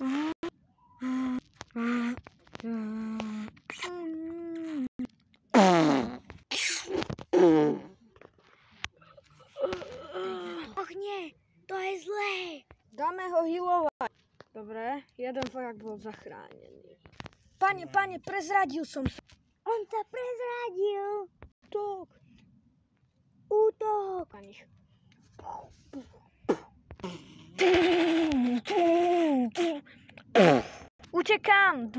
Och nie, to je zlé. Dáme ho healovať. Dobre, jeden vojak bol zachránený. Pane, prezradil som sa. On sa prezradil. Útok. Na nich. Utekám.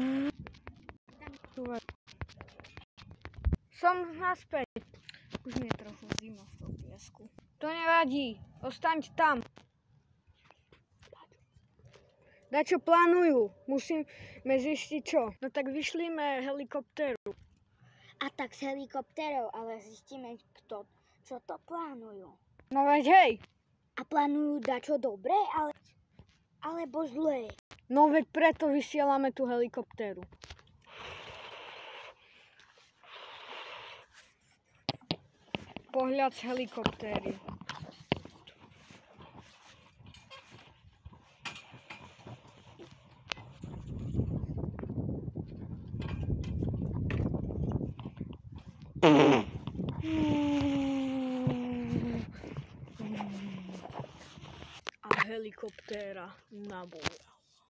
Som naspäť. Už mi je trochu zima v tom piesku. To nevadí, ostaňte tam. Dačo plánujú, musíme zistiť čo. No tak vyšlíme helikoptéru. A tak s helikoptérov, ale zistíme, čo to plánujú. No veď hej. A plánujú dačo dobré, alebo zlé. No veď preto vysielame tú helikoptéru. Pohľad z helikoptéry. A helikoptéra nabúra.